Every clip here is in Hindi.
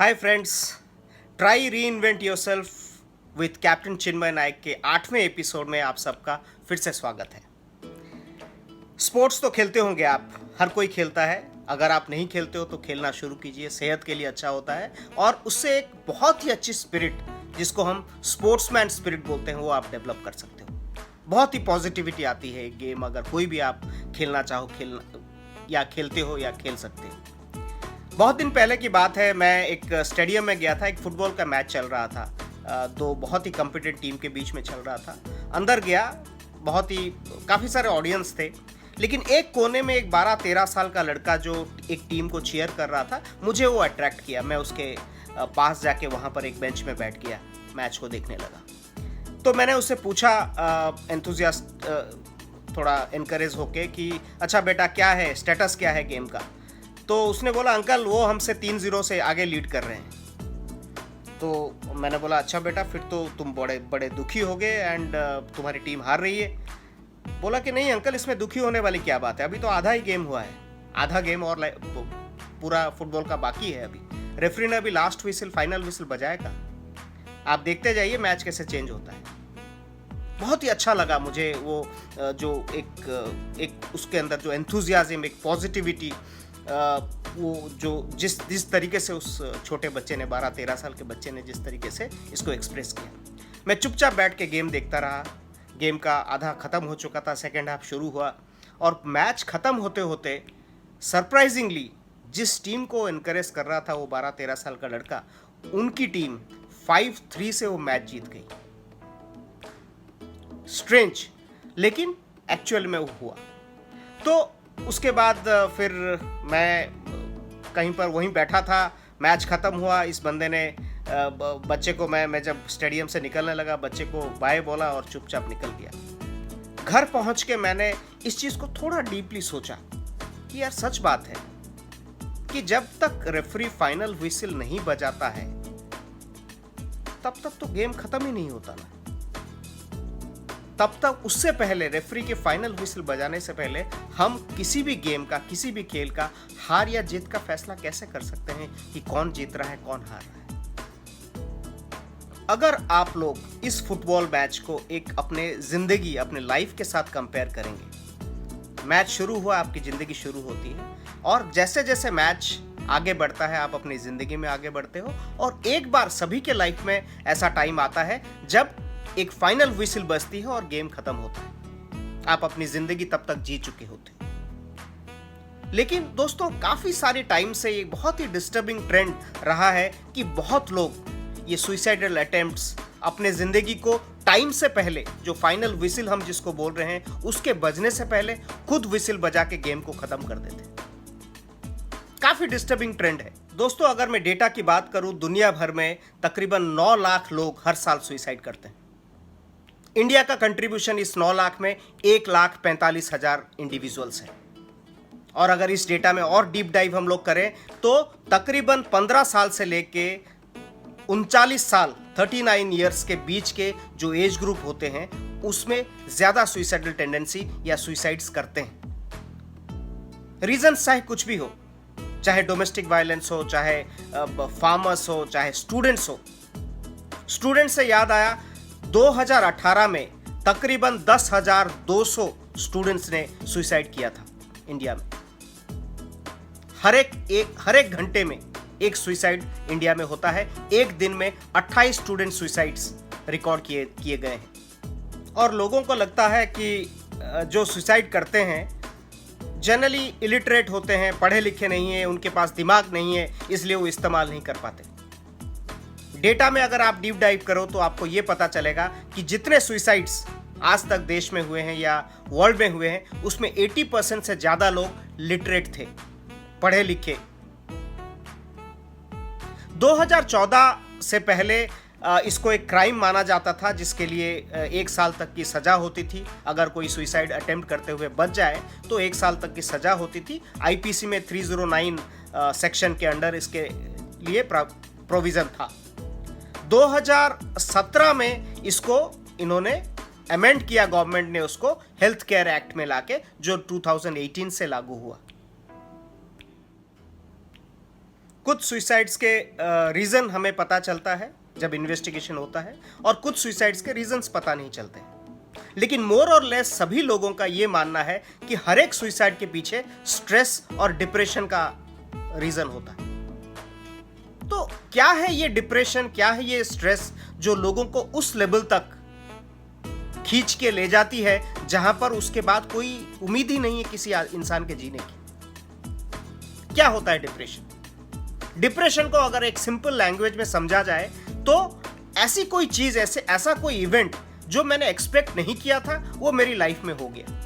Hi friends, try reinvent yourself with captain Chinmay Nayak के 8वें एपिसोड में आप सबका फिर से स्वागत है। स्पोर्ट्स तो खेलते होंगे आप, हर कोई खेलता है। अगर आप नहीं खेलते हो तो खेलना शुरू कीजिए, सेहत के लिए अच्छा होता है और उससे एक बहुत ही अच्छी स्पिरिट जिसको हम स्पोर्ट्समैन स्पिरिट बोलते हैं वो आप डेवलप कर सकते हो। बहुत ही पॉजिटिविटी आती है एक गेम अगर कोई भी आप खेलना चाहो, खेलना या खेलते हो या खेल सकते हो। बहुत दिन पहले की बात है, मैं एक स्टेडियम में गया था, एक फुटबॉल का मैच चल रहा था, दो बहुत ही कॉम्पिटेंट टीम के बीच में चल रहा था। अंदर गया, बहुत ही काफ़ी सारे ऑडियंस थे, लेकिन एक कोने में एक 12-13 साल का लड़का जो एक टीम को चीयर कर रहा था, मुझे वो अट्रैक्ट किया। मैं उसके पास जाके वहाँ पर एक बेंच में बैठ गया, मैच को देखने लगा। तो मैंने उससे पूछा एंथुजियास्ट थोड़ा इनकरेज होके कि अच्छा बेटा, क्या है स्टेटस, क्या है गेम का। तो उसने बोला अंकल वो हमसे 3-0 से आगे लीड कर रहे हैं। तो मैंने बोला अच्छा बेटा, फिर तो तुम बड़े बड़े दुखी हो गए एंड तुम्हारी टीम हार रही है। बोला कि नहीं अंकल, इसमें दुखी होने वाली क्या बात है, अभी तो आधा ही गेम हुआ है, आधा गेम और पूरा फुटबॉल का बाकी है। अभी रेफरी ने अभी लास्ट विसिल, फाइनल विसिल बजाएगा, आप देखते जाइए मैच कैसे चेंज होता है। बहुत ही अच्छा लगा मुझे वो जो एक उसके अंदर जो एंथुजियाज्म, एक पॉजिटिविटी, वो जो जिस तरीके से उस छोटे बच्चे ने, 12-13 साल के बच्चे ने जिस तरीके से इसको एक्सप्रेस किया। मैं चुपचाप बैठ के गेम देखता रहा। गेम का आधा ख़त्म हो चुका था, सेकेंड हाफ शुरू हुआ और मैच ख़त्म होते होते सरप्राइजिंगली जिस टीम को इनकरेज कर रहा था वो 12-13 साल का लड़का, उनकी टीम 5-3 से वो मैच जीत गई। स्ट्रेंज, लेकिन एक्चुअल में वो हुआ। तो उसके बाद फिर मैं कहीं पर वहीं बैठा था, मैच ख़त्म हुआ। इस बंदे ने बच्चे को, मैं जब स्टेडियम से निकलने लगा, बच्चे को बाय बोला और चुपचाप निकल गया। घर पहुंच के मैंने इस चीज़ को थोड़ा डीपली सोचा कि यार सच बात है कि जब तक रेफरी फाइनल व्हिसिल नहीं बजाता है तब तक तो गेम ख़त्म ही नहीं होता ना। तब तक उससे पहले, रेफरी के फाइनल व्हिसिल बजाने से पहले, हम किसी भी गेम का, किसी भी खेल का हार या जीत का फैसला कैसे कर सकते हैं कि कौन जीत रहा है, कौन हार रहा है। अगर आप लोग इस फुटबॉल मैच को एक अपने जिंदगी, अपने लाइफ के साथ कंपेयर करेंगे, मैच शुरू हुआ, आपकी जिंदगी शुरू होती है और जैसे जैसे मैच आगे बढ़ता है आप अपनी जिंदगी में आगे बढ़ते हो और एक बार सभी के लाइफ में ऐसा टाइम आता है जब एक फाइनल व्हिसिल बजती है और गेम खत्म होता है। आप अपनी जिंदगी तब तक जी चुके होते। लेकिन दोस्तों, काफी सारे टाइम से ये बहुत ही डिस्टर्बिंग ट्रेंड रहा है कि बहुत लोग ये सुइसाइडल अटेम्प्ट्स अपने जिंदगी को टाइम से पहले, जो फाइनल व्हिसिल हम जिसको बोल रहे हैं उसके बजने से पहले खुद व्हिसिल बजा के गेम को खत्म कर देते। काफी डिस्टर्बिंग ट्रेंड है दोस्तों। अगर मैं डेटा की बात करूं, दुनिया भर में तकरीबन 9 लाख लोग हर साल सुइसाइड करते हैं। इंडिया का कंट्रीब्यूशन इस 9 लाख में 1,45,000 इंडिविजुअल्स हैं। और अगर इस डेटा में और डीप डाइव हम लोग करें तो तकरीबन 15 साल से लेके 39 साल, 39 ईयर्स के बीच के जो एज ग्रुप होते हैं उसमें ज्यादा सुइसाइडल टेंडेंसी या सुइसाइड्स करते हैं। रीजन चाहे कुछ भी हो, चाहे डोमेस्टिक वायलेंस हो, चाहे फार्मर्स हो, चाहे स्टूडेंट्स हो। स्टूडेंट से याद आया, 2018 में तकरीबन 10,200 स्टूडेंट्स ने सुसाइड किया था इंडिया में। हर एक घंटे में एक सुसाइड इंडिया में होता है। एक दिन में 28 स्टूडेंट सुसाइड्स रिकॉर्ड किए गए हैं। और लोगों को लगता है कि जो सुसाइड करते हैं जनरली इलिटरेट होते हैं, पढ़े लिखे नहीं है, उनके पास दिमाग नहीं है, इसलिए वो इस्तेमाल नहीं कर पाते। डेटा में अगर आप डीप डाइव करो तो आपको ये पता चलेगा कि जितने सुइसाइड्स आज तक देश में हुए हैं या वर्ल्ड में हुए हैं उसमें 80% से ज्यादा लोग लिटरेट थे, पढ़े लिखे। 2014 से पहले इसको एक क्राइम माना जाता था जिसके लिए 1 साल तक की सजा होती थी। अगर कोई सुइसाइड अटेम्प्ट करते हुए बच जाए तो 1 साल तक की सजा होती थी। आईपीसी में 309 सेक्शन के अंडर इसके लिए प्रोविजन था। 2017 में इसको इन्होंने अमेंड किया, गवर्नमेंट ने उसको हेल्थ केयर एक्ट में लाके, जो 2018 से लागू हुआ। कुछ सुइसाइड्स के रीज़न हमें पता चलता है जब इन्वेस्टिगेशन होता है, और कुछ सुइसाइड्स के रीजंस पता नहीं चलते हैं। लेकिन मोर और लेस सभी लोगों का ये मानना है कि हर एक सुइसाइड के पीछे स्ट्रेस और डिप्रेशन का रीजन होता है। तो क्या है ये डिप्रेशन, क्या है ये स्ट्रेस जो लोगों को उस लेवल तक खींच के ले जाती है जहां पर उसके बाद कोई उम्मीद ही नहीं है किसी इंसान के जीने की? क्या होता है डिप्रेशन? डिप्रेशन को अगर एक सिंपल लैंग्वेज में समझा जाए तो ऐसी कोई चीज, ऐसा कोई इवेंट जो मैंने एक्सपेक्ट नहीं किया था वो मेरी लाइफ में हो गया।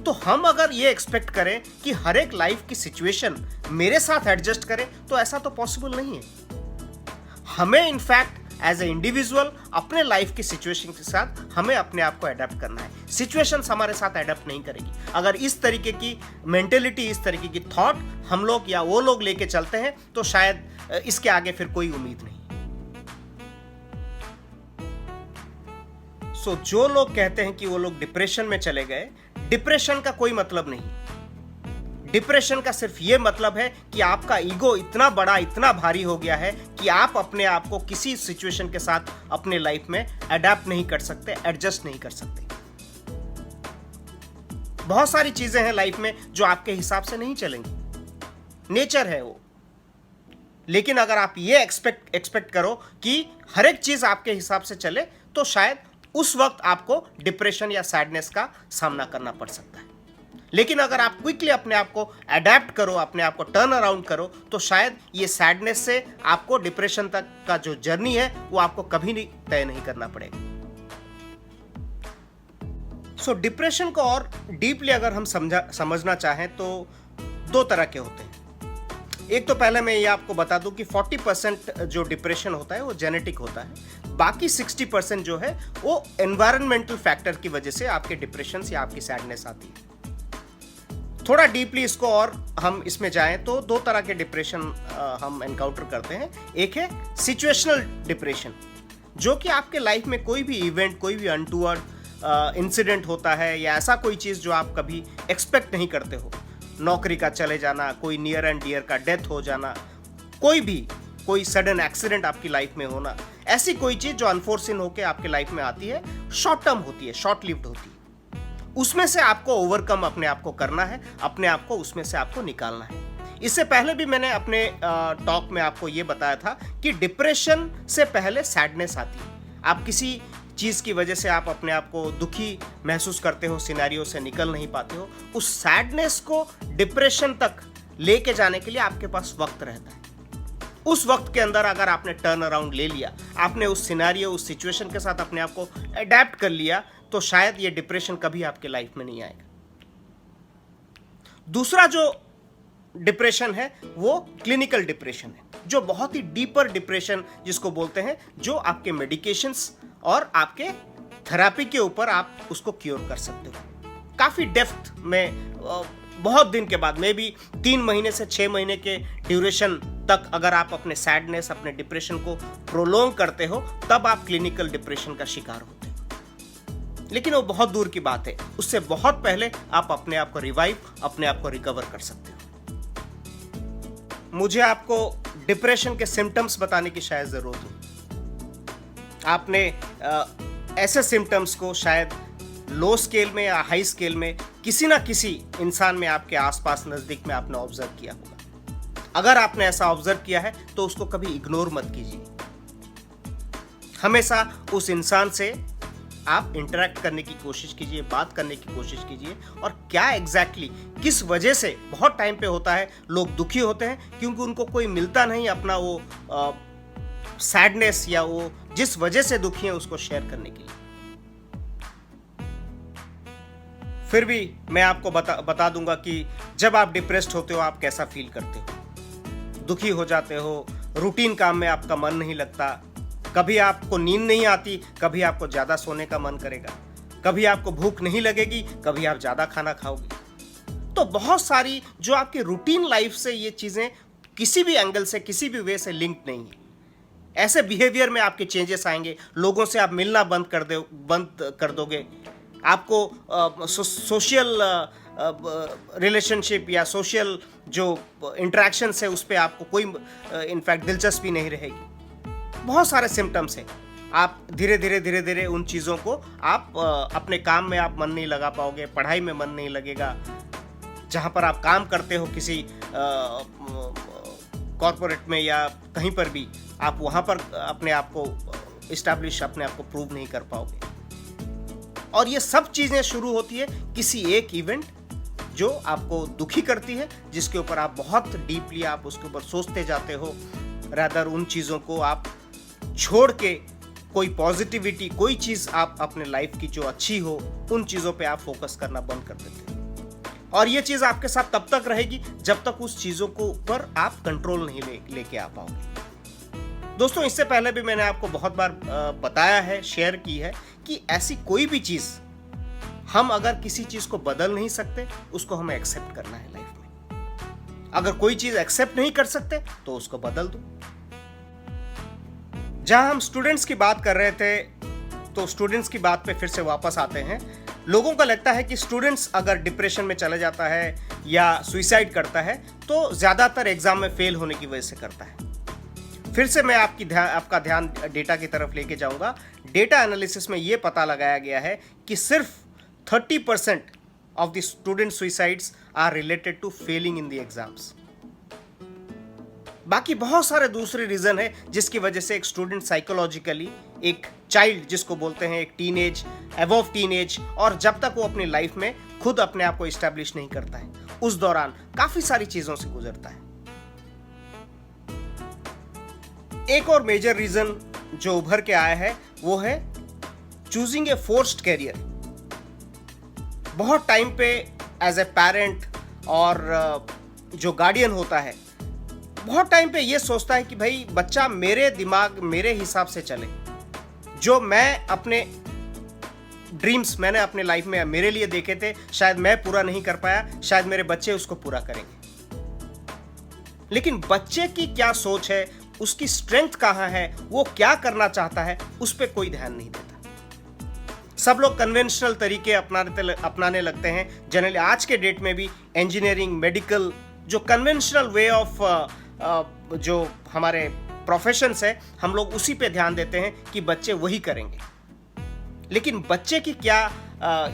तो हम अगर ये एक्सपेक्ट करें कि हर एक लाइफ की सिचुएशन मेरे साथ एडजस्ट करे तो ऐसा तो पॉसिबल नहीं है। हमें इनफैक्ट एज ए इंडिविजुअल अपने लाइफ की सिचुएशन के साथ हमें अपने आप को अडेप्ट करना है। सिचुएशंस हमारे साथ अडेप्ट नहीं करेगी। अगर इस तरीके की मेंटेलिटी, इस तरीके की थॉट हम लोग या वो लोग लेके चलते हैं तो शायद इसके आगे फिर कोई उम्मीद नहीं। सो जो लोग कहते हैं कि वो लोग डिप्रेशन में चले गए, डिप्रेशन का कोई मतलब नहीं। डिप्रेशन का सिर्फ ये मतलब है कि आपका ईगो इतना बड़ा, इतना भारी हो गया है कि आप अपने आप को किसी सिचुएशन के साथ अपने लाइफ में अडेप्ट नहीं कर सकते, एडजस्ट नहीं कर सकते। बहुत सारी चीजें हैं लाइफ में जो आपके हिसाब से नहीं चलेंगी, नेचर है वो। लेकिन अगर आप ये एक्सपेक्ट करो कि हर एक चीज आपके हिसाब से चले तो शायद उस वक्त आपको डिप्रेशन या सैडनेस का सामना करना पड़ सकता है। लेकिन अगर आप क्विकली अपने आप को अडेप्ट करो, अपने आप को टर्न अराउंड करो, तो शायद ये सैडनेस से आपको डिप्रेशन तक का जो जर्नी है वो आपको कभी नहीं तय नहीं करना पड़ेगा। सो डिप्रेशन को और डीपली अगर हम समझना चाहें तो दो तरह के होते हैं। एक तो पहले मैं ये आपको बता दूं कि 40% जो डिप्रेशन होता है वो जेनेटिक होता है, बाकी 60% जो है वो एनवायरमेंटल फैक्टर की वजह से आपके डिप्रेशन या आपकी सैडनेस आती है। थोड़ा डीपली इसको और हम इसमें जाएं तो दो तरह के डिप्रेशन हम एनकाउंटर करते हैं। एक है सिचुएशनल डिप्रेशन, जो कि आपके लाइफ में कोई भी इवेंट, कोई भी अनटूवर्ड इंसिडेंट होता है या ऐसा कोई चीज़ जो आप कभी एक्सपेक्ट नहीं करते हो, नौकरी का चले जाना, कोई नियर एंड डियर का डेथ हो जाना, कोई सडन एक्सीडेंट आपकी लाइफ में होना, ऐसी कोई चीज़ जो अनफोर्सिन होकर आपके लाइफ में आती है, शॉर्ट टर्म होती है, शॉर्ट लिव्ड होती है। उसमें से आपको ओवरकम अपने आप को करना है, अपने आप को उसमें से आपको निकालना है। इससे पहले भी मैंने अपने टॉक में आपको ये बताया था कि डिप्रेशन से पहले सैडनेस आती है। आप किसी चीज़ की वजह से आप अपने आप को दुखी महसूस करते हो, सिनेरियो से निकल नहीं पाते हो, उस सैडनेस को डिप्रेशन तक लेके जाने के लिए आपके पास वक्त रहता है। उस वक्त के अंदर अगर आपने टर्न अराउंड ले लिया, आपने उस सिनेरियो, उस सिचुएशन के साथ अपने आप को अडेप्ट कर लिया, तो शायद ये डिप्रेशन कभी आपके लाइफ में नहीं आएगा। दूसरा जो डिप्रेशन है वो क्लिनिकल डिप्रेशन है, जो बहुत ही डीपर डिप्रेशन जिसको बोलते हैं, जो आपके मेडिकेशंस और आपके थेरेपी के ऊपर आप उसको क्योर कर सकते हो। काफ़ी डेप्थ में बहुत दिन के बाद, मे बी 3 महीने से 6 महीने के ड्यूरेशन तक अगर आप अपने सैडनेस, अपने डिप्रेशन को प्रोलॉन्ग करते हो, तब आप क्लिनिकल डिप्रेशन का शिकार होते हो। लेकिन वो बहुत दूर की बात है, उससे बहुत पहले आप अपने आप को रिवाइव, अपने आप को रिकवर कर सकते हो। मुझे आपको डिप्रेशन के सिम्टम्स बताने की शायद जरूरत हो। आपने ऐसे सिम्टम्स को शायद लो स्केल में या हाई स्केल में किसी ना किसी इंसान में आपके आसपास, नजदीक में आपने ऑब्जर्व किया होगा। अगर आपने ऐसा ऑब्जर्व किया है तो उसको कभी इग्नोर मत कीजिए। हमेशा उस इंसान से आप इंटरेक्ट करने की कोशिश कीजिए, बात करने की कोशिश कीजिए, और क्या एग्जैक्टली किस वजह से, बहुत टाइम पे होता है लोग दुखी होते हैं क्योंकि उनको कोई मिलता नहीं अपना वो सैडनेस या वो जिस वजह से दुखी है उसको शेयर करने के लिए। फिर भी मैं आपको बता दूंगा कि जब आप डिप्रेस्ड होते हो आप कैसा फील करते हो। दुखी हो जाते हो, रूटीन काम में आपका मन नहीं लगता, कभी आपको नींद नहीं आती, कभी आपको ज़्यादा सोने का मन करेगा, कभी आपको भूख नहीं लगेगी, कभी आप ज़्यादा खाना खाओगे। तो बहुत सारी जो आपकी रूटीन लाइफ से ये चीज़ें किसी भी एंगल से, किसी भी वे से लिंक नहीं है। ऐसे बिहेवियर में आपके चेंजेस आएंगे, लोगों से आप मिलना बंद कर दोगे, आपको सोशल रिलेशनशिप या सोशल जो इंटरेक्शंस है उस पर आपको कोई इनफैक्ट दिलचस्पी नहीं रहेगी। बहुत सारे सिम्टम्स हैं। आप धीरे धीरे उन चीज़ों को आप अपने काम में आप मन नहीं लगा पाओगे, पढ़ाई में मन नहीं लगेगा। जहाँ पर आप काम करते हो किसी कॉरपोरेट में या कहीं पर भी, आप वहाँ पर अपने आप को इस्टेब्लिश, अपने आप को प्रूव नहीं कर पाओगे। और ये सब चीज़ें शुरू होती है किसी एक इवेंट जो आपको दुखी करती है, जिसके ऊपर आप बहुत डीपली आप उसके ऊपर सोचते जाते हो। रादर उन चीज़ों को आप छोड़ के कोई पॉजिटिविटी, कोई चीज़ आप अपने लाइफ की जो अच्छी हो, उन चीज़ों पे आप फोकस करना बंद कर देते हो। और ये चीज़ आपके साथ तब तक रहेगी जब तक उस चीज़ों को ऊपर आप कंट्रोल नहीं लेके आ पाओगे। दोस्तों, इससे पहले भी मैंने आपको बहुत बार बताया है, शेयर की है कि ऐसी कोई भी चीज़, हम अगर किसी चीज़ को बदल नहीं सकते, उसको हमें एक्सेप्ट करना है लाइफ में। अगर कोई चीज़ एक्सेप्ट नहीं कर सकते तो उसको बदल दो। जहां हम स्टूडेंट्स की बात कर रहे थे, तो स्टूडेंट्स की बात पे फिर से वापस आते हैं। लोगों को लगता है कि स्टूडेंट्स अगर डिप्रेशन में चला जाता है या सुइसाइड करता है तो ज़्यादातर एग्जाम में फेल होने की वजह से करता है। फिर से मैं आपका ध्यान डेटा की तरफ लेके जाऊंगा। डेटा एनालिसिस में ये पता लगाया गया है कि सिर्फ 30% of the student suicides are related to failing in the exams. बाकी बहुत सारे दूसरे रीजन है जिसकी वजह से एक स्टूडेंट साइकोलॉजिकली, एक चाइल्ड जिसको बोलते हैं, एक टीनेज, अबव टीनेज, और जब तक वो अपनी लाइफ में खुद अपने आप को इस्टेब्लिश नहीं करता है, उस दौरान काफी सारी चीजों से गुजरता है। एक और मेजर रीजन जो उभर के आया है वो है चूजिंग ए फोर्स्ड कैरियर। बहुत टाइम पे एज ए पेरेंट और जो गार्डियन होता है, बहुत टाइम पे ये सोचता है कि भाई बच्चा मेरे दिमाग, मेरे हिसाब से चले। जो मैं अपने ड्रीम्स मैंने अपने लाइफ में मेरे लिए देखे थे, शायद मैं पूरा नहीं कर पाया, शायद मेरे बच्चे उसको पूरा करेंगे। लेकिन बच्चे की क्या सोच है, उसकी स्ट्रेंथ कहाँ है, वो क्या करना चाहता है, उस पर कोई ध्यान नहीं देता। सब लोग कन्वेंशनल तरीके अपनाने लगते हैं। जनरली आज के डेट में भी इंजीनियरिंग, मेडिकल, जो कन्वेंशनल वे ऑफ जो हमारे प्रोफेशंस है, हम लोग उसी पे ध्यान देते हैं कि बच्चे वही करेंगे। लेकिन बच्चे की क्या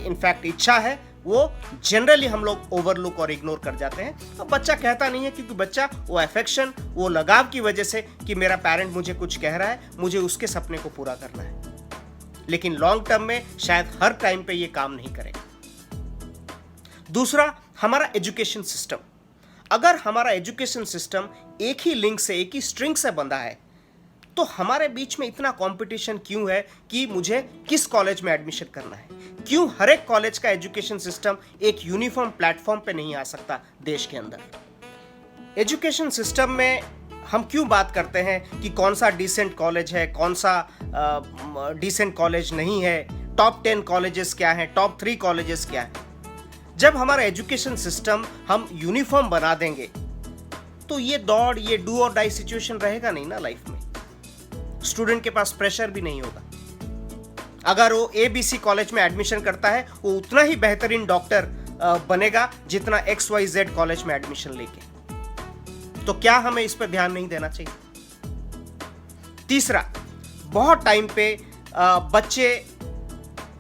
इनफैक्ट इच्छा है, वो जनरली हम लोग ओवरलुक और इग्नोर कर जाते हैं। अब बच्चा कहता नहीं है क्योंकि बच्चा वो अफेक्शन, वो लगाव की वजह से कि मेरा पेरेंट मुझे कुछ कह रहा है, मुझे उसके सपने को पूरा करना है। लेकिन लॉन्ग टर्म में शायद हर टाइम पे ये काम नहीं करेगा। दूसरा, हमारा एजुकेशन सिस्टम। अगर हमारा एजुकेशन सिस्टम एक ही लिंक से, एक ही स्ट्रिंग से बंधा है, तो हमारे बीच में इतना कंपटीशन क्यों है कि मुझे किस कॉलेज में एडमिशन करना है? क्यों हर एक कॉलेज का एजुकेशन सिस्टम एक यूनिफॉर्म प्लेटफॉर्म पे नहीं आ सकता देश के अंदर? एजुकेशन सिस्टम में हम क्यों बात करते हैं कि कौन सा डिसेंट कॉलेज है, कौन सा डिसेंट कॉलेज नहीं है, टॉप 10 कॉलेजेस क्या हैं, टॉप 3 कॉलेजेस क्या हैं? जब हमारा एजुकेशन सिस्टम हम यूनिफॉर्म बना देंगे तो ये दौड़, ये डू और डाई सिचुएशन रहेगा नहीं ना लाइफ में। स्टूडेंट के पास प्रेशर भी नहीं होगा। अगर वो ABC कॉलेज में एडमिशन करता है, वो उतना ही बेहतरीन डॉक्टर बनेगा जितना XYZ कॉलेज में एडमिशन लेके। तो क्या हमें इस पर ध्यान नहीं देना चाहिए? तीसरा, बहुत टाइम पे बच्चे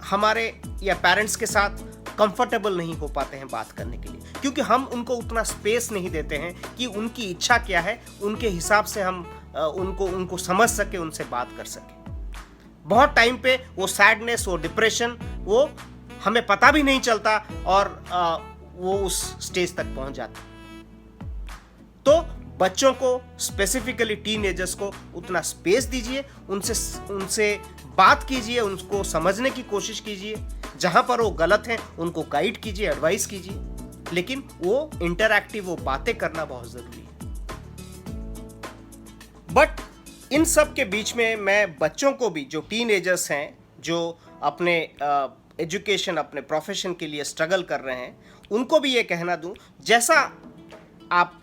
हमारे या पेरेंट्स के साथ कंफर्टेबल नहीं हो पाते हैं बात करने के लिए, क्योंकि हम उनको उतना स्पेस नहीं देते हैं कि उनकी इच्छा क्या है, उनके हिसाब से हम उनको समझ सके, उनसे बात कर सके। बहुत टाइम पे वो सैडनेस, वो डिप्रेशन, वो हमें पता भी नहीं चलता और वो उस स्टेज तक पहुंच जाता। तो बच्चों को, स्पेसिफिकली टीनेजर्स को उतना स्पेस दीजिए, उनसे बात कीजिए, उनको समझने की कोशिश कीजिए। जहां पर वो गलत हैं उनको गाइड कीजिए, एडवाइस कीजिए, लेकिन वो इंटरैक्टिव, वो बातें करना बहुत जरूरी है। बट इन सब के बीच में मैं बच्चों को भी, जो टीनेजर्स हैं, जो अपने एजुकेशन, अपने प्रोफेशन के लिए स्ट्रगल कर रहे हैं, उनको भी ये कहना दूं, जैसा आप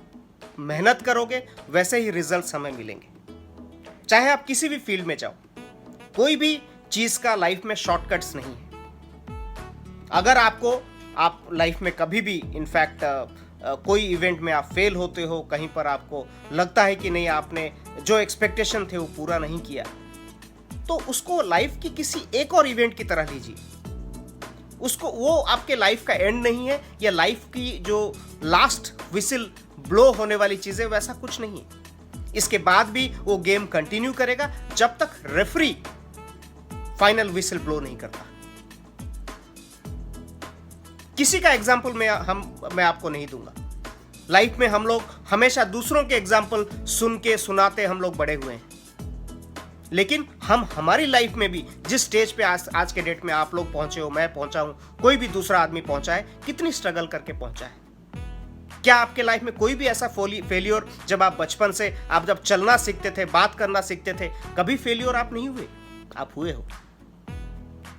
मेहनत करोगे वैसे ही रिजल्ट्स हमें मिलेंगे। चाहे आप किसी भी फील्ड में जाओ, कोई भी चीज़ का लाइफ में शॉर्टकट्स नहीं है। अगर आपको आप लाइफ में कभी भी इनफैक्ट कोई इवेंट में आप फेल होते हो, कहीं पर आपको लगता है कि नहीं आपने जो एक्सपेक्टेशन थे वो पूरा नहीं किया, तो उसको लाइफ की किसी एक और इवेंट की तरह लीजिए। उसको, वो आपके लाइफ का एंड नहीं है, या लाइफ की जो लास्ट विसिल ब्लो होने वाली चीजें, वैसा कुछ नहीं है। इसके बाद भी वो गेम कंटिन्यू करेगा जब तक रेफरी फाइनल विसिल ब्लो नहीं करता। किसी का एग्जाम्पल मैं आपको नहीं दूंगा। लाइफ में हम लोग हमेशा दूसरों के एग्जाम्पल सुन के सुनाते हम लोग बड़े हुए हैं, लेकिन हम हमारी लाइफ में भी जिस स्टेज पे आज के डेट में आप लोग पहुंचे हो, मैं पहुंचा हूं, कोई भी दूसरा आदमी पहुंचा है, कितनी स्ट्रगल करके पहुंचा है। क्या आपके लाइफ में कोई भी ऐसा फेलियर, जब आप बचपन से आप जब चलना सीखते थे, बात करना सीखते थे, कभी फेलियर आप नहीं हुए? आप हुए हो।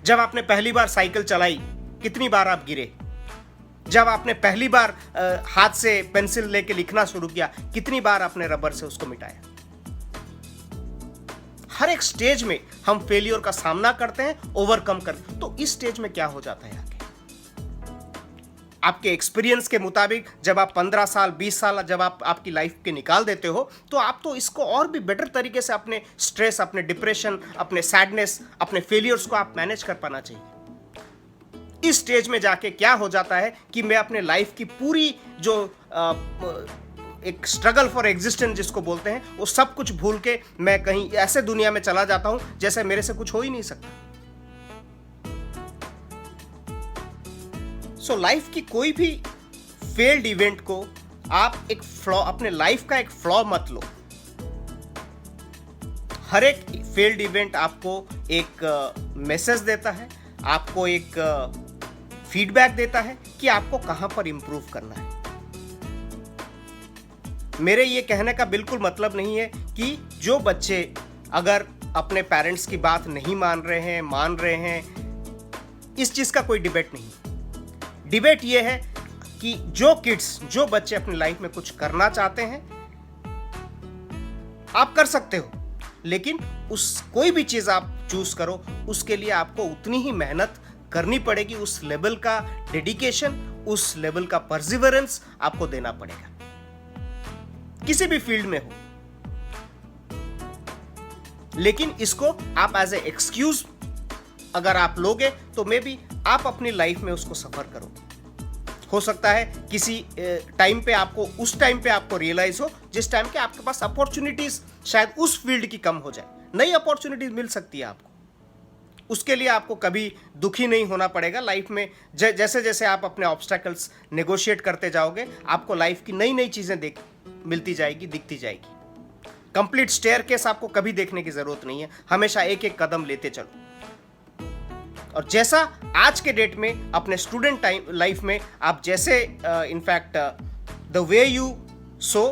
जब आपने पहली बार साइकिल चलाई, कितनी बार आप गिरे? जब आपने पहली बार हाथ से पेंसिल लेके लिखना शुरू किया, कितनी बार आपने रबर से उसको मिटाया? हर एक स्टेज में हम फेलियर का सामना करते हैं, ओवरकम करते हैं। तो इस स्टेज में क्या हो जाता है आगे? आपके एक्सपीरियंस के मुताबिक जब आप 15 साल 20 साल जब आप आपकी लाइफ के निकाल देते हो, तो आप तो इसको और भी बेटर तरीके से अपने स्ट्रेस, अपने डिप्रेशन, अपने सैडनेस, अपने फेलियर्स को आप मैनेज कर पाना चाहिए। इस स्टेज में जाके क्या हो जाता है कि मैं अपने लाइफ की पूरी जो एक स्ट्रगल फॉर एग्जिस्टेंस जिसको बोलते हैं, वो सब कुछ भूल के मैं कहीं ऐसे दुनिया में चला जाता हूं जैसे मेरे से कुछ हो ही नहीं सकता। सो लाइफ की कोई भी फेल्ड इवेंट को आप एक फ्लॉ, अपने लाइफ का एक फ्लॉ मत लो। हर एक फेल्ड इवेंट आपको एक मैसेज देता है, आपको एक फीडबैक देता है कि आपको कहां पर इंप्रूव करना है। मेरे ये कहने का बिल्कुल मतलब नहीं है कि जो बच्चे अगर अपने पेरेंट्स की बात नहीं मान रहे हैं, इस चीज का कोई डिबेट नहीं। डिबेट ये है कि जो बच्चे अपनी लाइफ में कुछ करना चाहते हैं, आप कर सकते हो, लेकिन कोई भी चीज आप चूज करो, उसके लिए आपको उतनी ही मेहनत करनी पड़ेगी, उस लेवल का डेडिकेशन, उस लेवल का परसिवरेंस आपको देना पड़ेगा, किसी भी फील्ड में हो। लेकिन इसको आप एज ए एक्सक्यूज अगर आप लोगे, तो मे बी आप अपनी लाइफ में उसको सफर करोगे। हो सकता है किसी टाइम पे आपको, उस टाइम पे आपको रियलाइज हो जिस टाइम के आपके पास अपॉर्चुनिटीज शायद उस फील्ड की कम हो जाए, नई अपॉर्चुनिटीज मिल सकती है आपको। उसके लिए आपको कभी दुखी नहीं होना पड़ेगा। लाइफ में जैसे जैसे आप अपने ऑब्स्टेकल्स नेगोशिएट करते जाओगे, आपको लाइफ की नई नई चीजें मिलती जाएगी, दिखती जाएगी। कंप्लीट स्टेयरकेस आपको कभी देखने की जरूरत नहीं है, हमेशा एक एक कदम लेते चलो। और जैसा आज के डेट में अपने स्टूडेंट टाइम लाइफ में आप जैसे in fact the way you sow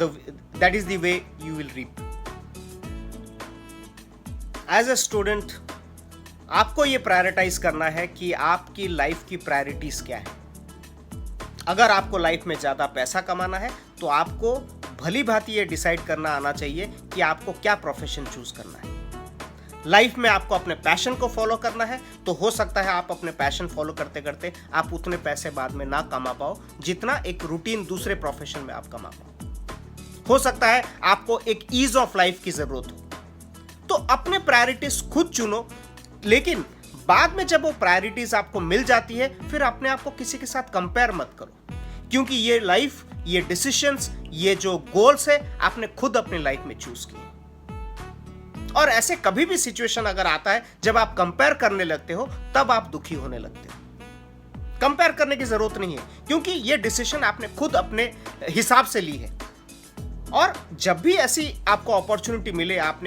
that is the way you will reap. As a student आपको ये प्रायोरिटाइज करना है कि आपकी लाइफ की प्रायोरिटीज क्या है। अगर आपको लाइफ में ज्यादा पैसा कमाना है, तो आपको भली भांति ये डिसाइड करना आना चाहिए कि आपको क्या प्रोफेशन चूज करना है। लाइफ में आपको अपने पैशन को फॉलो करना है, तो हो सकता है आप अपने पैशन फॉलो करते करते आप उतने पैसे बाद में ना कमा पाओ जितना एक रूटीन दूसरे प्रोफेशन में आप कमा पाओ। हो सकता है आपको एक ईज ऑफ लाइफ की जरूरत हो, तो अपने प्रायोरिटीज खुद चुनो। लेकिन बाद में जब वो प्रायोरिटीज आपको मिल जाती है, फिर अपने आप को किसी के साथ कंपेयर मत करो, क्योंकि ये लाइफ, ये डिसीजंस, ये जो गोल्स है, आपने खुद अपनी लाइफ में चूज किए। और ऐसे कभी भी सिचुएशन अगर आता है जब आप कंपेयर करने लगते हो, तब आप दुखी होने लगते हो। कंपेयर करने की जरूरत नहीं है, क्योंकि ये डिसीजन आपने खुद अपने हिसाब से ली है। और जब भी ऐसी आपको अपॉर्चुनिटी मिले, आप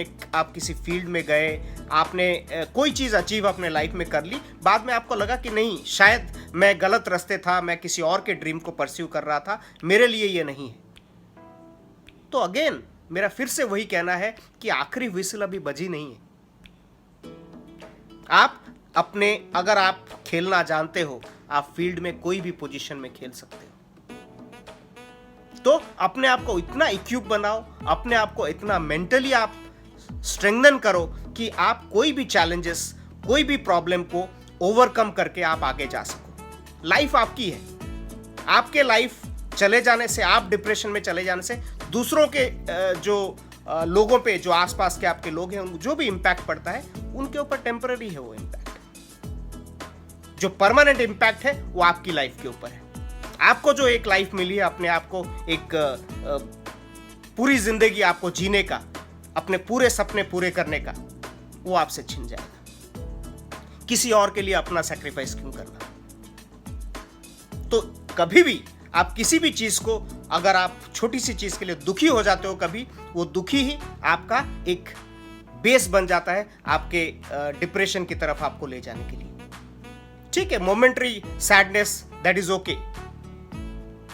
किसी फील्ड में गए, आपने कोई चीज़ अचीव अपने लाइफ में कर ली, बाद में आपको लगा कि नहीं, शायद मैं गलत रास्ते था, मैं किसी और के ड्रीम को परस्यू कर रहा था, मेरे लिए ये नहीं है, तो अगेन मेरा फिर से वही कहना है कि आखिरी व्हिसल अभी बजी नहीं है। अगर आप खेलना जानते हो, आप फील्ड में कोई भी पोजीशन में खेल सकते हो। तो अपने आप को इतना इक्विप बनाओ, अपने आप को इतना मेंटली आप स्ट्रेंथन करो कि आप कोई भी चैलेंजेस, कोई भी प्रॉब्लम को ओवरकम करके आप आगे जा सको। लाइफ आपकी है। आपके लाइफ चले जाने से, आप डिप्रेशन में चले जाने से दूसरों के जो लोगों पे, जो आसपास के आपके लोग हैं, जो भी इम्पैक्ट पड़ता है उनके ऊपर टेम्पररी है वो इम्पैक्ट। जो परमानेंट इम्पैक्ट है वो आपकी लाइफ के ऊपर है। आपको जो एक लाइफ मिली है, अपने आप को एक पूरी जिंदगी आपको जीने का, अपने पूरे सपने पूरे करने का, वो आपसे छिन जाएगा। किसी और के लिए अपना सैक्रिफाइस क्यों करना? तो कभी भी आप किसी भी चीज को, अगर आप छोटी सी चीज के लिए दुखी हो जाते हो, कभी वो दुखी ही आपका एक बेस बन जाता है आपके डिप्रेशन की तरफ आपको ले जाने के लिए। ठीक है, momentary sadness, that is okay.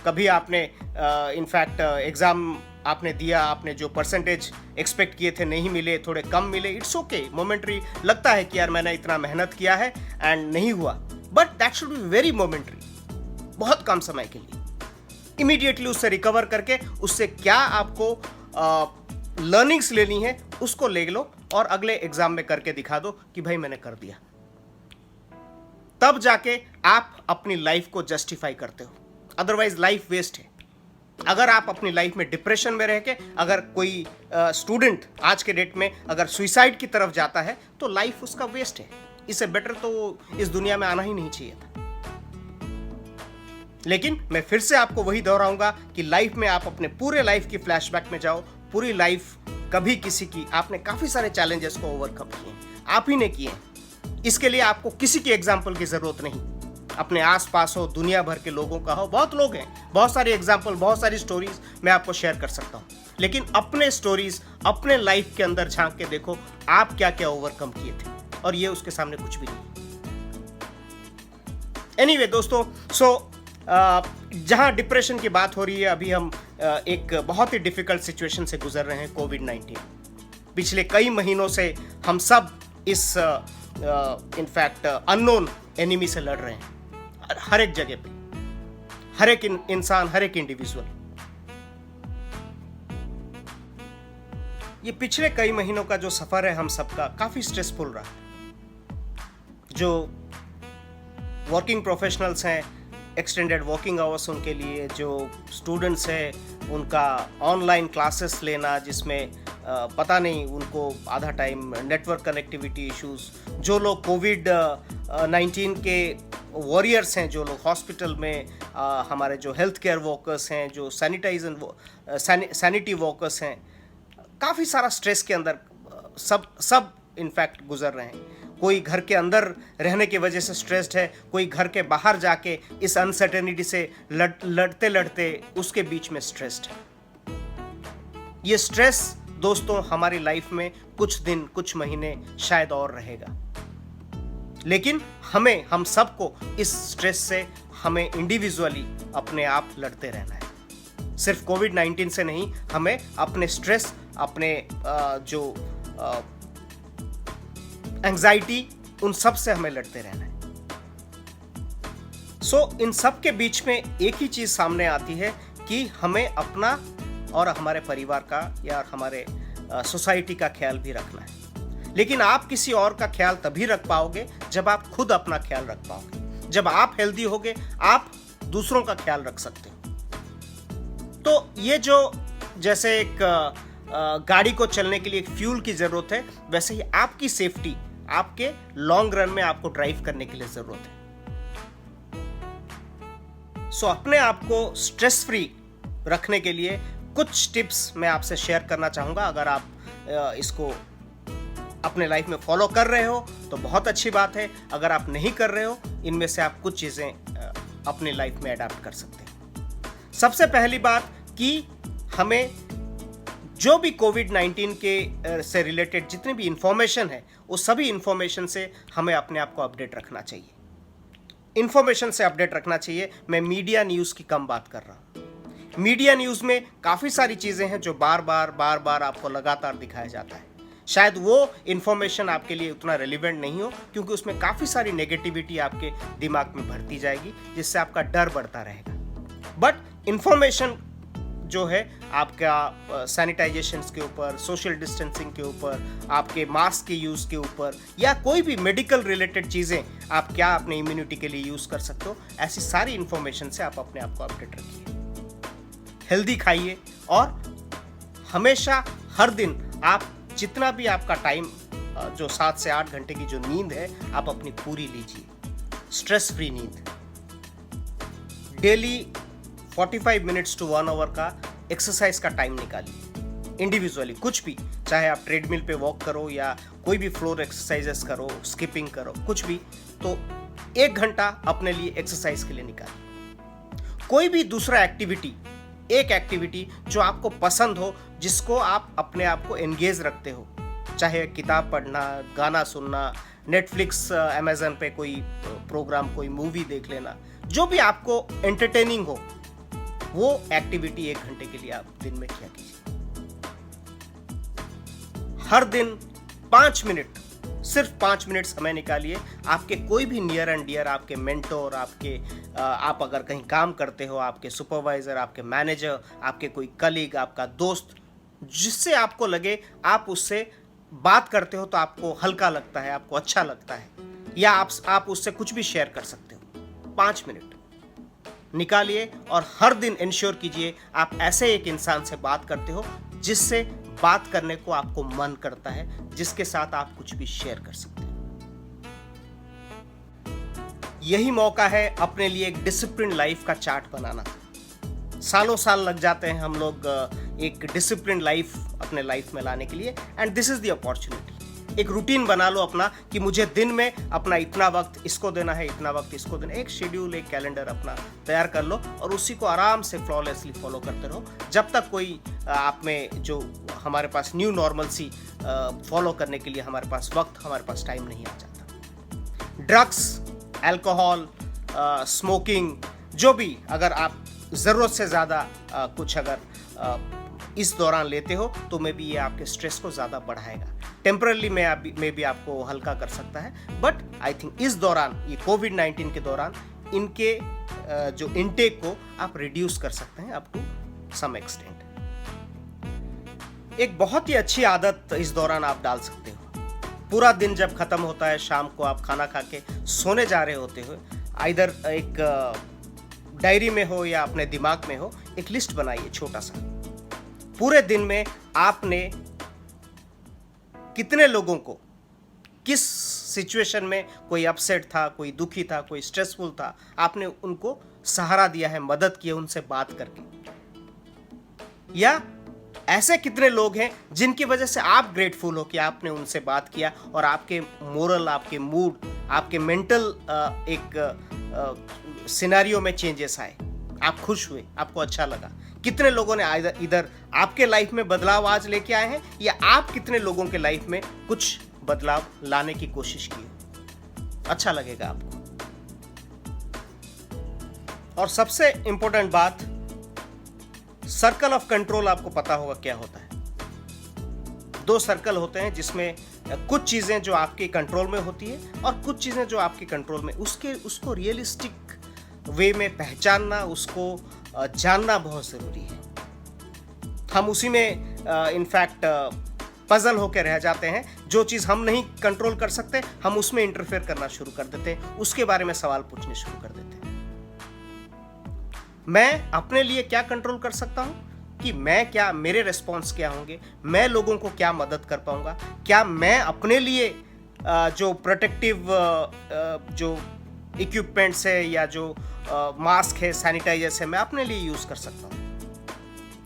कभी आपने इनफैक्ट एग्जाम आपने दिया, आपने जो परसेंटेज एक्सपेक्ट किए थे नहीं मिले, थोड़े कम मिले, इट्स ओके। मोमेंटरी लगता है कि यार मैंने इतना मेहनत किया है एंड नहीं हुआ, but that should be very momentary, बहुत कम समय के लिए। इमीडिएटली उससे रिकवर करके उससे क्या आपको लर्निंग्स लेनी है उसको ले लो और अगले एग्जाम में करके दिखा दो कि भाई मैंने कर दिया। तब जाके आप अपनी लाइफ को जस्टिफाई करते हो, अदरवाइज लाइफ वेस्ट है। अगर आप अपनी लाइफ में डिप्रेशन में रह के, अगर कोई स्टूडेंट आज के डेट में अगर सुइसाइड की तरफ जाता है तो लाइफ उसका वेस्ट है। इससे बेटर तो इस दुनिया में आना ही नहीं चाहिए था। लेकिन मैं फिर से आपको वही दोहराऊंगा कि लाइफ में आप अपने पूरे लाइफ की फ्लैशबैक में जाओ। पूरी लाइफ कभी किसी की, आपने काफी सारे चैलेंजेस को ओवरकम किए, आप ही ने किए। इसके लिए आपको किसी की एग्जाम्पल की जरूरत नहीं। अपने आसपास हो, दुनिया भर के लोगों का हो, बहुत लोग हैं, बहुत सारी एग्जाम्पल, बहुत सारी स्टोरीज मैं आपको शेयर कर सकता हूं। लेकिन अपने स्टोरीज, अपने लाइफ के अंदर झांक के देखो आप क्या क्या ओवरकम किए थे, और ये उसके सामने कुछ भी नहीं। एनीवे दोस्तों, जहां डिप्रेशन की बात हो रही है, अभी हम एक बहुत ही डिफिकल्ट सिचुएशन से गुजर रहे हैं, कोविड-19। पिछले कई महीनों से हम सब इस इनफैक्ट अननोन एनिमी से लड़ रहे हैं, हर एक जगह पे, हर एक इंसान, हर एक इंडिविजुअल। ये पिछले कई महीनों का जो सफर है हम सबका काफी स्ट्रेसफुल रहा। जो वर्किंग प्रोफेशनल्स हैं, एक्सटेंडेड वर्किंग आवर्स उनके लिए, जो स्टूडेंट्स हैं उनका ऑनलाइन क्लासेस लेना, जिसमें पता नहीं उनको आधा टाइम नेटवर्क कनेक्टिविटी इश्यूज, जो लोग कोविड-19 के वॉरियर्स हैं, जो लोग हॉस्पिटल में हमारे जो हेल्थ केयर वर्कर्स हैं, जो सैनिटी वर्कर्स हैं, काफ़ी सारा स्ट्रेस के अंदर सब इनफैक्ट गुजर रहे हैं। कोई घर के अंदर रहने की वजह से स्ट्रेस्ड है, कोई घर के बाहर जाके इस अनसर्टेनिटी से लड़ते लड़ते उसके बीच में स्ट्रेस्ड है। ये स्ट्रेस दोस्तों हमारी लाइफ में कुछ दिन, कुछ महीने शायद और रहेगा, लेकिन हम सबको इस स्ट्रेस से हमें इंडिविजुअली अपने आप लड़ते रहना है। सिर्फ कोविड-19 से नहीं, हमें अपने स्ट्रेस, अपने जो एंजाइटी, उन सब से हमें लड़ते रहना है। इन सब के बीच में एक ही चीज सामने आती है कि हमें अपना और हमारे परिवार का या हमारे सोसाइटी का ख्याल भी रखना है। लेकिन आप किसी और का ख्याल तभी रख पाओगे जब आप खुद अपना ख्याल रख पाओगे। जब आप हेल्दी होगे, आप दूसरों का ख्याल रख सकते हो। तो ये जो जैसे एक गाड़ी को चलने के लिए एक फ्यूल की जरूरत है, वैसे ही आपकी सेफ्टी, आपके लॉन्ग रन में आपको ड्राइव करने के लिए जरूरत है। अपने आप को स्ट्रेस फ्री रखने के लिए कुछ टिप्स मैं आपसे शेयर करना चाहूंगा। अगर आप इसको अपने लाइफ में फॉलो कर रहे हो तो बहुत अच्छी बात है। अगर आप नहीं कर रहे हो, इनमें से आप कुछ चीजें अपनी लाइफ में अडॉप्ट कर सकते हैं। सबसे पहली बात कि हमें जो भी कोविड-19 के से रिलेटेड जितनी भी इंफॉर्मेशन है, उस सभी इंफॉर्मेशन से हमें अपने आप को अपडेट रखना चाहिए। इंफॉर्मेशन से अपडेट रखना चाहिए। मैं मीडिया न्यूज़ की कम बात कर रहा हूँ। मीडिया न्यूज़ में काफ़ी सारी चीज़ें हैं जो बार बार आपको लगातार दिखाया जाता है। शायद वो इंफॉर्मेशन आपके लिए उतना रेलिवेंट नहीं हो, क्योंकि उसमें काफ़ी सारी नेगेटिविटी आपके दिमाग में भरती जाएगी, जिससे आपका डर बढ़ता रहेगा। बट इंफॉर्मेशन जो है आपका सैनिटाइजेशन के ऊपर, सोशल डिस्टेंसिंग के ऊपर, आपके मास्क के यूज़ के ऊपर, या कोई भी मेडिकल रिलेटेड चीज़ें आप क्या अपने इम्यूनिटी के लिए यूज़ कर सकते हो, ऐसी सारी इंफॉर्मेशन से आप अपने आप को अपडेट रखिए। हेल्दी खाइए और हमेशा हर दिन आप जितना भी आपका टाइम जो 7 से 8 घंटे की जो नींद है आप अपनी पूरी लीजिए, स्ट्रेस फ्री नींद। डेली 45 मिनट्स टू 1 आवर का एक्सरसाइज का टाइम निकालिए इंडिविजुअली, कुछ भी, चाहे आप ट्रेडमिल पे वॉक करो या कोई भी फ्लोर एक्सरसाइजेस करो, स्किपिंग करो, कुछ भी, तो 1 घंटा अपने लिए एक्सरसाइज के लिए निकालिए। कोई भी दूसरा एक्टिविटी, एक एक्टिविटी जो आपको पसंद हो, जिसको आप अपने आप को एंगेज रखते हो, चाहे किताब पढ़ना, गाना सुनना, नेटफ्लिक्स, अमेजन पे कोई प्रोग्राम, कोई मूवी देख लेना, जो भी आपको एंटरटेनिंग हो, वो एक्टिविटी 1 घंटे के लिए आप दिन में किया कीजिए। हर दिन 5 मिनट, सिर्फ 5 मिनट समय निकालिए। आपके कोई भी नियर एंड डियर, आपके मेंटोर, आप अगर कहीं काम करते हो, आपके सुपरवाइजर, आपके मैनेजर, आपके कोई कलीग, आपका दोस्त, जिससे आपको लगे आप उससे बात करते हो तो आपको हल्का लगता है, आपको अच्छा लगता है, या आप उससे कुछ भी शेयर कर सकते हो। 5 मिनट निकालिए और हर दिन इंश्योर कीजिए आप ऐसे एक इंसान से बात करते हो जिससे बात करने को आपको मन करता है, जिसके साथ आप कुछ भी शेयर कर सकते हो। यही मौका है अपने लिए एक डिसिप्लिन लाइफ का चार्ट बनाना। सालों साल लग जाते हैं हम लोग एक डिसिप्लिन लाइफ अपने लाइफ में लाने के लिए, and this is the opportunity. एक रूटीन बना लो अपना कि मुझे दिन में अपना इतना वक्त इसको देना है, इतना वक्त इसको देना है। एक शेड्यूल, एक कैलेंडर अपना तैयार कर लो और उसी को आराम से फ्लॉलेसली फॉलो करते रहो, जब तक कोई आप में जो हमारे पास न्यू नॉर्मलसी फॉलो करने के लिए हमारे पास वक्त, हमारे पास टाइम नहीं आ जाता। ड्रग्स, अल्कोहल, स्मोकिंग, जो भी, अगर आप ज़रूरत से ज़्यादा कुछ अगर इस दौरान लेते हो तो मे बी ये आपके स्ट्रेस को ज़्यादा बढ़ाएगा। टेम्परली में भी आपको हल्का कर सकता है, बट आई थिंक इस दौरान, ये कोविड-19 के दौरान, इनके जो इनटेक को आप रिड्यूस कर सकते हैं अप टू सम एक्सटेंट। एक बहुत ही अच्छी आदत इस दौरान आप डाल सकते हो। पूरा दिन जब खत्म होता है, शाम को आप खाना खा के सोने जा रहे होते हो, आइदर एक डायरी में हो या अपने दिमाग में हो, एक लिस्ट बनाइए छोटा सा। पूरे दिन में आपने कितने लोगों को, किस सिचुएशन में, कोई अपसेट था, कोई दुखी था, कोई स्ट्रेसफुल था, आपने उनको सहारा दिया है, मदद की है उनसे बात करके, या ऐसे कितने लोग हैं जिनकी वजह से आप ग्रेटफुल हो कि आपने उनसे बात किया और आपके मोरल, आपके मूड, आपके मेंटल एक सिनेरियो में चेंजेस आए, आप खुश हुए, आपको अच्छा लगा। कितने लोगों ने इधर आपके लाइफ में बदलाव आज लेके आए हैं, या आप कितने लोगों के लाइफ में कुछ बदलाव लाने की कोशिश की। अच्छा लगेगा आपको। और सबसे इंपॉर्टेंट बात, सर्कल ऑफ कंट्रोल आपको पता होगा क्या होता है। 2 सर्कल होते हैं जिसमें कुछ चीजें जो आपके कंट्रोल में होती है और कुछ चीजें जो आपके कंट्रोल में, उसको रियलिस्टिक वे में पहचानना, उसको जानना बहुत ज़रूरी है। हम उसी में इनफैक्ट पजल होकर रह जाते हैं। जो चीज़ हम नहीं कंट्रोल कर सकते, हम उसमें इंटरफेयर करना शुरू कर देते हैं, उसके बारे में सवाल पूछने शुरू कर देते हैं। मैं अपने लिए क्या कंट्रोल कर सकता हूँ कि मैं क्या, मेरे रिस्पॉन्स क्या होंगे, मैं लोगों को क्या मदद कर पाऊंगा, क्या मैं अपने लिए जो प्रोटेक्टिव जो इक्विपमेंट्स है या जो मास्क है, सैनिटाइजर्स है, मैं अपने लिए यूज़ कर सकता हूँ।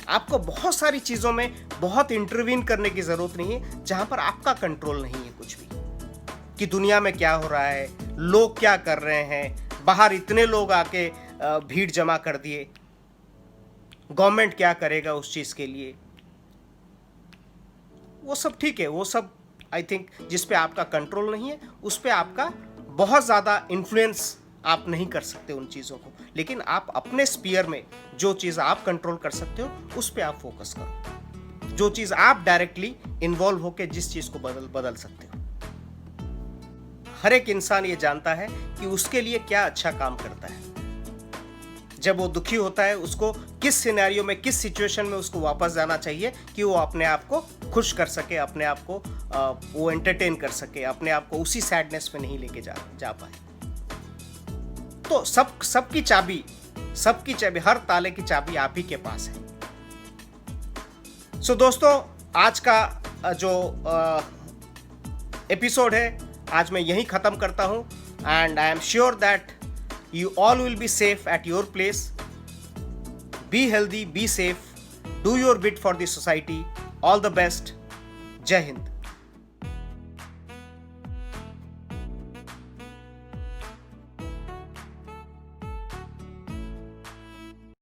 आपको बहुत सारी चीज़ों में बहुत इंटरवीन करने की ज़रूरत नहीं है जहाँ पर आपका कंट्रोल नहीं है कुछ भी, कि दुनिया में क्या हो रहा है, लोग क्या कर रहे हैं, बाहर इतने लोग आके भीड़ जमा कर दिए, गवर्नमेंट क्या करेगा उस चीज़ के लिए। वो सब ठीक है, वो सब आई थिंक जिस पे आपका कंट्रोल नहीं है, उस पे आपका बहुत ज़्यादा इन्फ्लुएंस आप नहीं कर सकते उन चीज़ों को, लेकिन आप अपने स्पीयर में जो चीज़ आप कंट्रोल कर सकते हो उस पे आप फोकस करो। जो चीज़ आप डायरेक्टली इन्वॉल्व होकर जिस चीज़ को बदल सकते हो। हर एक इंसान ये जानता है कि उसके लिए क्या अच्छा काम करता है। जब वो दुखी होता है उसको किस सिनेरियो में, किस सिचुएशन में उसको वापस जाना चाहिए कि वो अपने आप को खुश कर सके, अपने आप को वो एंटरटेन कर सके, अपने आप को उसी सैडनेस में नहीं लेके जा पाए। तो सबकी चाबी, हर ताले की चाबी आप ही के पास है। सो दोस्तों, आज का जो एपिसोड है आज मैं यहीं ख़त्म करता हूँ, and I am sure that you all will be safe at your place. Be healthy, be safe, do your bit for the society. All the best. Jai Hind.